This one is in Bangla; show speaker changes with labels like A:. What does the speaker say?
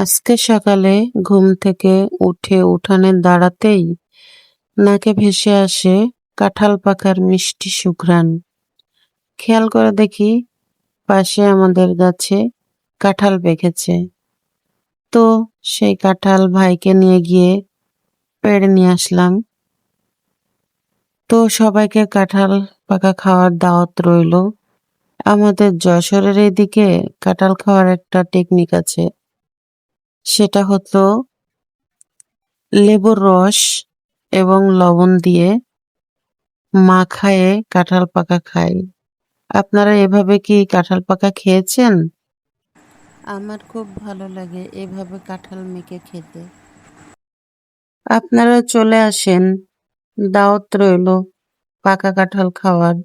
A: আজকে সকালে ঘুম থেকে উঠে উঠানে দাঁড়াতেই নাকে ভেসে আসে কাঁঠাল পাকার মিষ্টি সুঘ্রাণ। খেয়াল করে দেখি পাশে আমাদের গাছে কাঁঠাল পেকেছে। তো সেই কাঁঠাল ভাইকে নিয়ে গিয়ে পেড়ে নিয়ে আসলাম। তো সবাইকে কাঁঠাল পাকা খাওয়ার দাওয়াত রইলো। আমাদের যশোরের এদিকে কাঁঠাল খাওয়ার একটা টেকনিক আছে, সেটা হলো লেবুর রস এবং লবণ দিয়ে মাখায়ে কাঁঠাল পাকা খাই। আপনারা এভাবে কি কাঁঠাল পাকা খেয়েছেন? আমার খুব ভালো লাগে এভাবে কাঁঠাল মেখে খেতে। আপনারা চলে আসেন, দাওয়াত রইলো পাকা কাঁঠাল খাওয়ার।